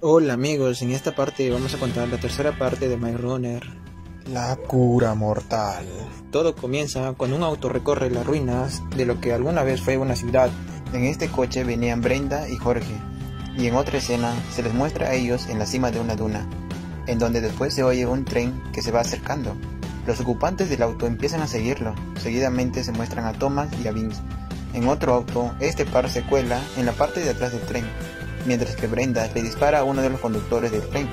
Hola amigos, en esta parte vamos a contar la tercera parte de My Runner. La cura mortal. Todo comienza cuando un auto recorre las ruinas de lo que alguna vez fue una ciudad. En este coche venían Brenda y Jorge, y en otra escena se les muestra a ellos en la cima de una duna, en donde después se oye un tren que se va acercando. Los ocupantes del auto empiezan a seguirlo, seguidamente se muestran a Thomas y a Vince. En otro auto, este par se cuela en la parte de atrás del tren, mientras que Brenda le dispara a uno de los conductores del tren,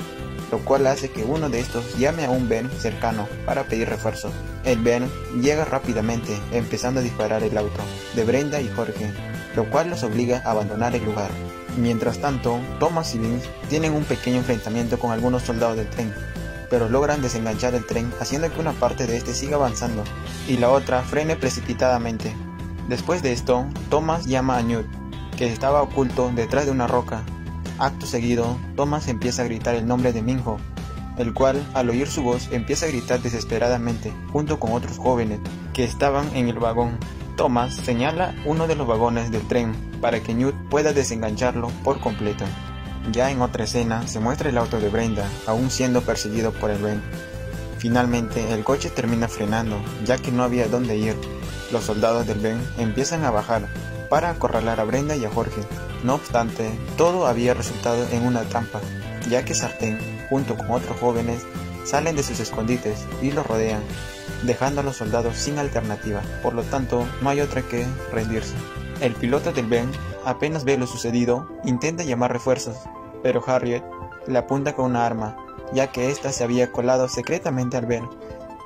lo cual hace que uno de estos llame a un Ben cercano para pedir refuerzos. El Ben llega rápidamente, empezando a disparar el auto de Brenda y Jorge, lo cual los obliga a abandonar el lugar. Mientras tanto, Thomas y Vince tienen un pequeño enfrentamiento con algunos soldados del tren, pero logran desenganchar el tren haciendo que una parte de este siga avanzando y la otra frene precipitadamente. Después de esto, Thomas llama a Newt, que estaba oculto detrás de una roca. Acto seguido, Thomas empieza a gritar el nombre de Minho, el cual, al oír su voz, empieza a gritar desesperadamente, junto con otros jóvenes que estaban en el vagón. Thomas señala uno de los vagones del tren para que Newt pueda desengancharlo por completo. Ya en otra escena se muestra el auto de Brenda, aún siendo perseguido por el Ben. Finalmente, el coche termina frenando, ya que no había dónde ir. Los soldados del Ben empiezan a bajar para acorralar a Brenda y a Jorge. No obstante, todo había resultado en una trampa, ya que Sartén, junto con otros jóvenes, salen de sus escondites y los rodean, dejando a los soldados sin alternativa. Por lo tanto, no hay otra que rendirse. El piloto del Ben apenas ve lo sucedido, intenta llamar refuerzos, pero Harriet le apunta con una arma, ya que ésta se había colado secretamente al Ben.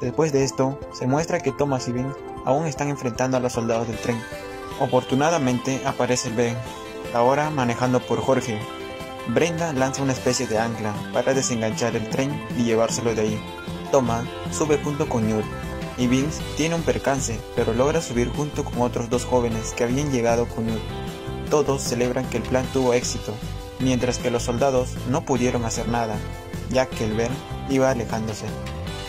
Después de esto, se muestra que Thomas y Vince aún están enfrentando a los soldados del tren. Oportunadamente aparece el Ben, ahora manejando por Jorge. Brenda lanza una especie de ancla para desenganchar el tren y llevárselo de ahí. Thomas sube junto con Newt, y Vince tiene un percance, pero logra subir junto con otros dos jóvenes que habían llegado con Newt. Todos celebran que el plan tuvo éxito, mientras que los soldados no pudieron hacer nada, ya que el Ben iba alejándose.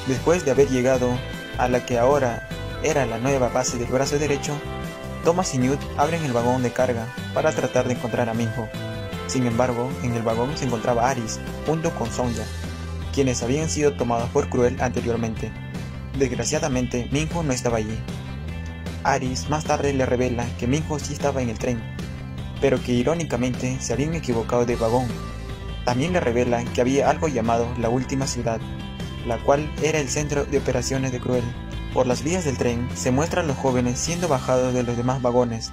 Después de haber llegado a la que ahora era la nueva base del brazo derecho, Thomas y Newt abren el vagón de carga para tratar de encontrar a Minho. Sin embargo, en el vagón se encontraba Aris, junto con Sonja, quienes habían sido tomados por Cruel anteriormente. Desgraciadamente, Minho no estaba allí. Aris más tarde le revela que Minho sí estaba en el tren, pero que irónicamente se habían equivocado de vagón. También le revela que había algo llamado la Última Ciudad, la cual era el centro de operaciones de Cruel. Por las vías del tren se muestran los jóvenes siendo bajados de los demás vagones,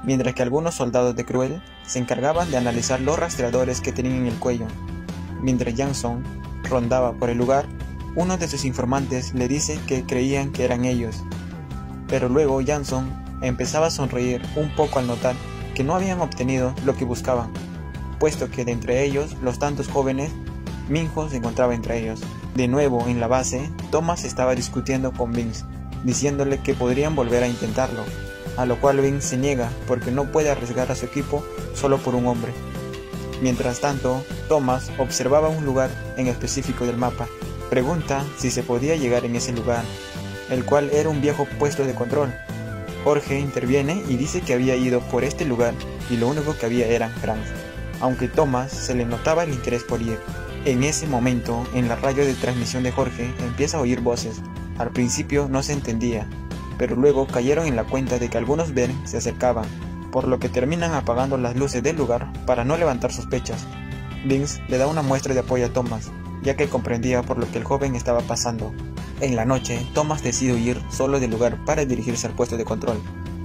mientras que algunos soldados de Cruel se encargaban de analizar los rastreadores que tenían en el cuello. Mientras Jansson rondaba por el lugar, uno de sus informantes le dice que creían que eran ellos, pero luego Jansson empezaba a sonreír un poco al notar que no habían obtenido lo que buscaban, puesto que de entre ellos, los tantos jóvenes, Minho se encontraba entre ellos. De nuevo en la base, Thomas estaba discutiendo con Vince, diciéndole que podrían volver a intentarlo, a lo cual Vince se niega porque no puede arriesgar a su equipo solo por un hombre. Mientras tanto, Thomas observaba un lugar en específico del mapa. Pregunta si se podía llegar en ese lugar, el cual era un viejo puesto de control. Jorge interviene y dice que había ido por este lugar y lo único que había eran cranks, aunque Thomas se le notaba el interés por ir. En ese momento, en la radio de transmisión de Jorge empieza a oír voces. Al principio no se entendía, pero luego cayeron en la cuenta de que algunos Ben se acercaban, por lo que terminan apagando las luces del lugar para no levantar sospechas. Vince le da una muestra de apoyo a Thomas, ya que comprendía por lo que el joven estaba pasando. En la noche, Thomas decide huir solo del lugar para dirigirse al puesto de control,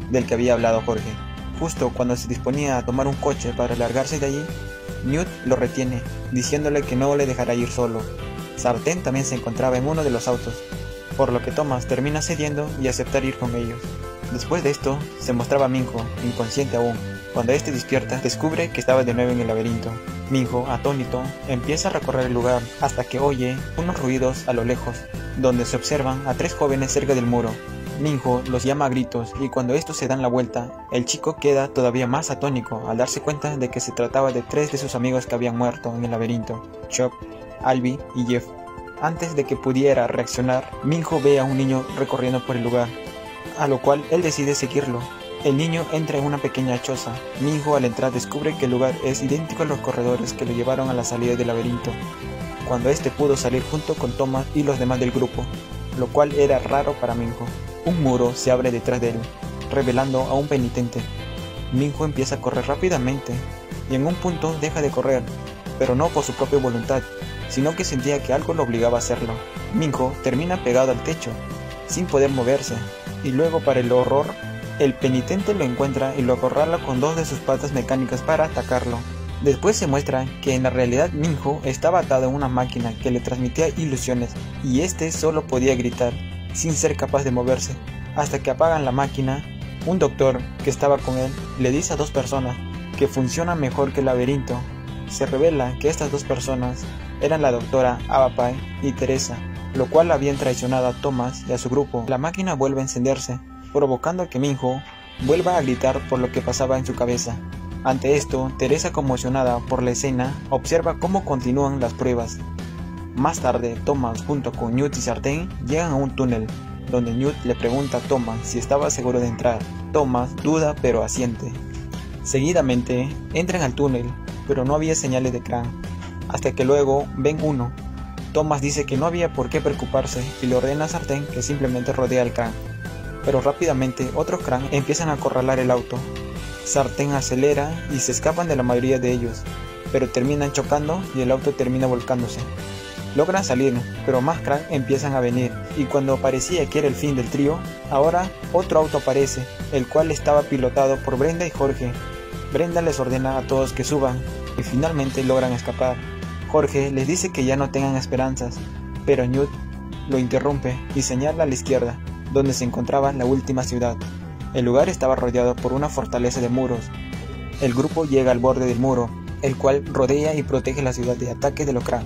del que había hablado Jorge. Justo cuando se disponía a tomar un coche para largarse de allí, Newt lo retiene, diciéndole que no le dejará ir solo. Sartén también se encontraba en uno de los autos, por lo que Thomas termina cediendo y aceptar ir con ellos. Después de esto, se mostraba Minho, inconsciente aún. Cuando este despierta, descubre que estaba de nuevo en el laberinto. Minho, atónito, empieza a recorrer el lugar hasta que oye unos ruidos a lo lejos, donde se observan a tres jóvenes cerca del muro. Minho los llama a gritos y cuando estos se dan la vuelta, el chico queda todavía más atónico al darse cuenta de que se trataba de tres de sus amigos que habían muerto en el laberinto, Chop, Albie y Jeff. Antes de que pudiera reaccionar, Minho ve a un niño recorriendo por el lugar, a lo cual él decide seguirlo, El niño entra en una pequeña choza. Minho al entrar descubre que el lugar es idéntico a los corredores que lo llevaron a la salida del laberinto, cuando este pudo salir junto con Thomas y los demás del grupo, lo cual era raro para Minho. Un muro se abre detrás de él, revelando a un penitente. Minho empieza a correr rápidamente y en un punto deja de correr, pero no por su propia voluntad, sino que sentía que algo lo obligaba a hacerlo. Minho termina pegado al techo, sin poder moverse, y luego, para el horror, el penitente lo encuentra y lo acorrala con dos de sus patas mecánicas para atacarlo. Después se muestra que en la realidad Minho estaba atado a una máquina que le transmitía ilusiones y este solo podía gritar, sin ser capaz de moverse, hasta que apagan la máquina. Un doctor que estaba con él le dice a dos personas que funciona mejor que el laberinto. Se revela que estas dos personas eran la doctora Avapai y Teresa, lo cual habían traicionado a Thomas y a su grupo. La máquina vuelve a encenderse, provocando que Minho vuelva a gritar por lo que pasaba en su cabeza. Ante esto, Teresa, conmocionada por la escena, observa cómo continúan las pruebas. Más tarde, Thomas junto con Newt y Sartain llegan a un túnel, donde Newt le pregunta a Thomas si estaba seguro de entrar. Thomas duda pero asiente. Seguidamente, entran al túnel, pero no había señales de Krang, hasta que luego ven uno. Thomas dice que no había por qué preocuparse y le ordena a Sartain que simplemente rodea al Krang. Pero rápidamente otros Krang empiezan a acorralar el auto. Sartain acelera y se escapan de la mayoría de ellos, pero terminan chocando y el auto termina volcándose. Logran salir, pero más Krang empiezan a venir, y cuando parecía que era el fin del trío, ahora otro auto aparece, el cual estaba pilotado por Brenda y Jorge. Brenda les ordena a todos que suban, y finalmente logran escapar. Jorge les dice que ya no tengan esperanzas, pero Newt lo interrumpe y señala a la izquierda, donde se encontraba la última ciudad. El lugar estaba rodeado por una fortaleza de muros. El grupo llega al borde del muro, el cual rodea y protege la ciudad de ataques de los Krang.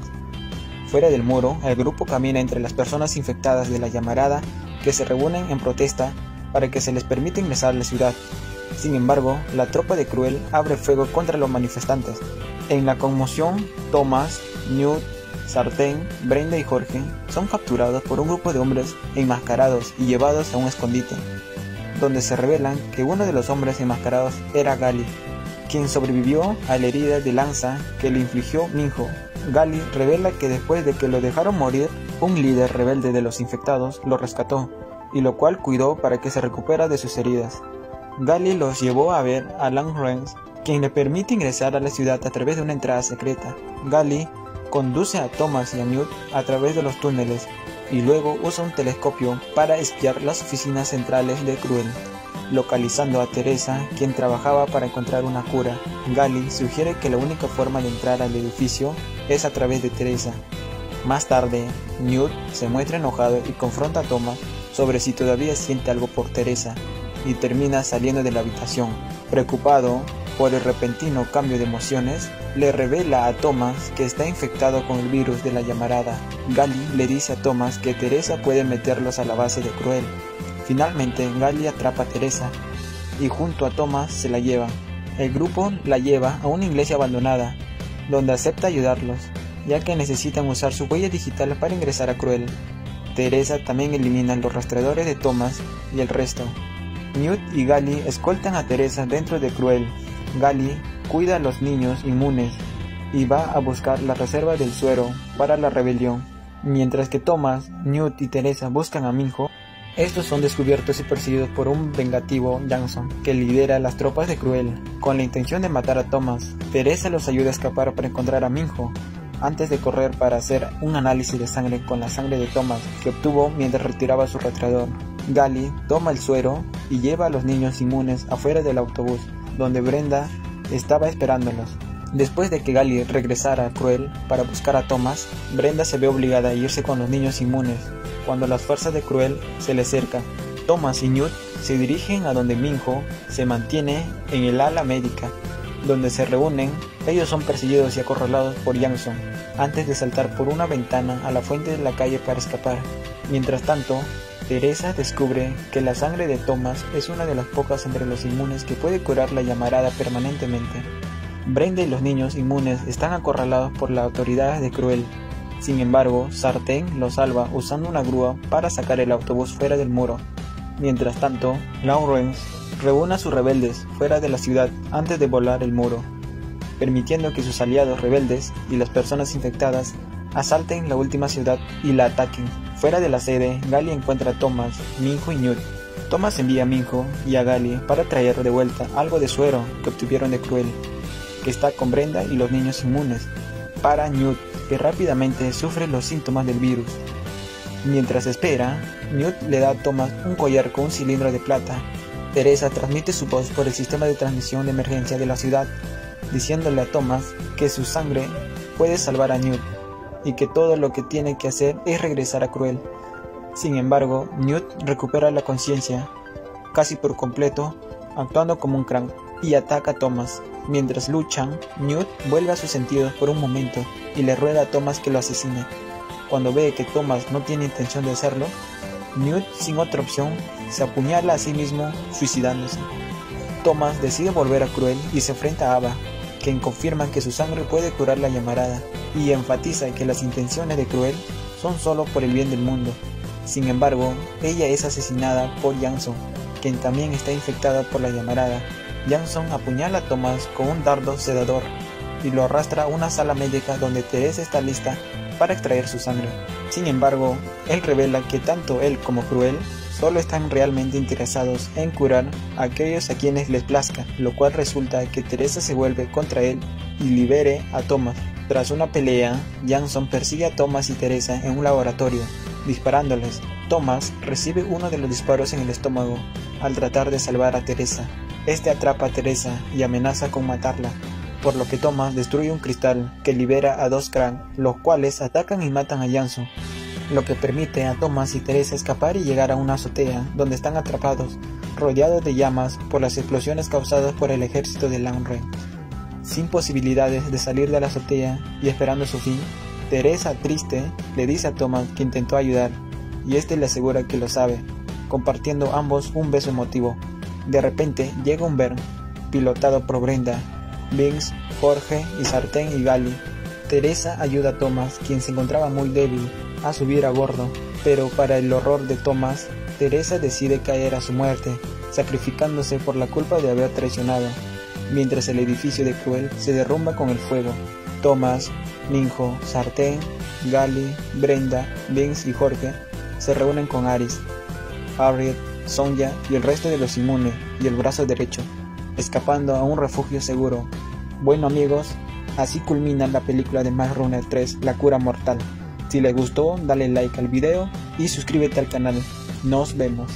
Fuera del muro, el grupo camina entre las personas infectadas de la llamarada que se reúnen en protesta para que se les permita ingresar a la ciudad. Sin embargo, la tropa de Cruel abre fuego contra los manifestantes. En la conmoción, Thomas, Newt, Sartain, Brenda y Jorge son capturados por un grupo de hombres enmascarados y llevados a un escondite, donde se revelan que uno de los hombres enmascarados era Gali, quien sobrevivió a la herida de lanza que le infligió Minho. Gali revela que después de que lo dejaron morir, un líder rebelde de los infectados lo rescató, y lo cual cuidó para que se recupera de sus heridas. Gali los llevó a ver a Langrenz, quien le permite ingresar a la ciudad a través de una entrada secreta. Gali conduce a Thomas y a Newt a través de los túneles, y luego usa un telescopio para espiar las oficinas centrales de Cruel, localizando a Teresa, quien trabajaba para encontrar una cura. Gali sugiere que la única forma de entrar al edificio es a través de Teresa. Más tarde, Newt se muestra enojado y confronta a Thomas sobre si todavía siente algo por Teresa, y termina saliendo de la habitación. Preocupado por el repentino cambio de emociones, le revela a Thomas que está infectado con el virus de la llamarada. Gali le dice a Thomas que Teresa puede meterlos a la base de Cruel. Finalmente, Gali atrapa a Teresa y junto a Thomas se la lleva. El grupo la lleva a una iglesia abandonada, donde acepta ayudarlos, ya que necesitan usar su huella digital para ingresar a Cruel. Teresa también elimina los rastreadores de Thomas y el resto. Newt y Gali escoltan a Teresa dentro de Cruel. Gali cuida a los niños inmunes y va a buscar la reserva del suero para la rebelión. Mientras que Thomas, Newt y Teresa buscan a Minho, estos son descubiertos y perseguidos por un vengativo Jackson, que lidera las tropas de Cruel, con la intención de matar a Thomas. Teresa los ayuda a escapar para encontrar a Minho, antes de correr para hacer un análisis de sangre con la sangre de Thomas, que obtuvo mientras retiraba su rastreador. Gali toma el suero y lleva a los niños inmunes afuera del autobús, donde Brenda estaba esperándolos. Después de que Gali regresara a Cruel para buscar a Thomas, Brenda se ve obligada a irse con los niños inmunes. Cuando las fuerzas de Cruel se le acercan, Thomas y Newt se dirigen a donde Minho se mantiene en el ala médica, donde se reúnen. Ellos son perseguidos y acorralados por Jackson, antes de saltar por una ventana a la fuente de la calle para escapar. Mientras tanto, Teresa descubre que la sangre de Thomas es una de las pocas entre los inmunes que puede curar la llamarada permanentemente. Brenda y los niños inmunes están acorralados por las autoridades de Cruel. Sin embargo, Sartain los salva usando una grúa para sacar el autobús fuera del muro. Mientras tanto, Lawrence reúne a sus rebeldes fuera de la ciudad antes de volar el muro, permitiendo que sus aliados rebeldes y las personas infectadas asalten la última ciudad y la ataquen. Fuera de la sede, Gally encuentra a Thomas, Minho y Newt. Thomas envía a Minho y a Gally para traer de vuelta algo de suero que obtuvieron de Cruel, que está con Brenda y los niños inmunes, para Newt, que rápidamente sufre los síntomas del virus. Mientras espera, Newt le da a Thomas un collar con un cilindro de plata. Teresa transmite su voz por el sistema de transmisión de emergencia de la ciudad, diciéndole a Thomas que su sangre puede salvar a Newt y que todo lo que tiene que hacer es regresar a Cruel. Sin embargo, Newt recupera la conciencia casi por completo, actuando como un crank, y ataca a Thomas. Mientras luchan, Newt vuelve a sus sentidos por un momento y le ruega a Thomas que lo asesine. Cuando ve que Thomas no tiene intención de hacerlo, Newt, sin otra opción, se apuñala a sí mismo, suicidándose. Thomas decide volver a Cruel y se enfrenta a Ava, quien confirma que su sangre puede curar la llamarada, y enfatiza que las intenciones de Cruel son solo por el bien del mundo. Sin embargo, ella es asesinada por Jansson, quien también está infectada por la llamarada. Jansson apuñala a Thomas con un dardo sedador y lo arrastra a una sala médica donde Teresa está lista para extraer su sangre. Sin embargo, él revela que tanto él como Cruel solo están realmente interesados en curar a aquellos a quienes les plazca, lo cual resulta que Teresa se vuelve contra él y libere a Thomas. Tras una pelea, Jansson persigue a Thomas y Teresa en un laboratorio, disparándoles. Thomas recibe uno de los disparos en el estómago al tratar de salvar a Teresa. Este atrapa a Teresa y amenaza con matarla, por lo que Thomas destruye un cristal que libera a dos Krang, los cuales atacan y matan a Jansson, lo que permite a Thomas y Teresa escapar y llegar a una azotea donde están atrapados, rodeados de llamas por las explosiones causadas por el ejército de Lanre. Sin posibilidades de salir de la azotea y esperando su fin, Teresa, triste, le dice a Thomas que intentó ayudar, y este le asegura que lo sabe, compartiendo ambos un beso emotivo. De repente llega un Vern, pilotado por Brenda, Vince, Jorge y Sartén y Gally. Teresa ayuda a Thomas, quien se encontraba muy débil, a subir a bordo, pero para el horror de Thomas, Teresa decide caer a su muerte, sacrificándose por la culpa de haber traicionado, mientras el edificio de Cruel se derrumba con el fuego. Thomas, Minho, Sartén, Gally, Brenda, Vince y Jorge se reúnen con Aris, Harriet, Sonja y el resto de los inmunes y el brazo derecho, escapando a un refugio seguro. Bueno amigos, así culmina la película de Maze Runner 3, La Cura Mortal. Si les gustó, dale like al video y suscríbete al canal. Nos vemos.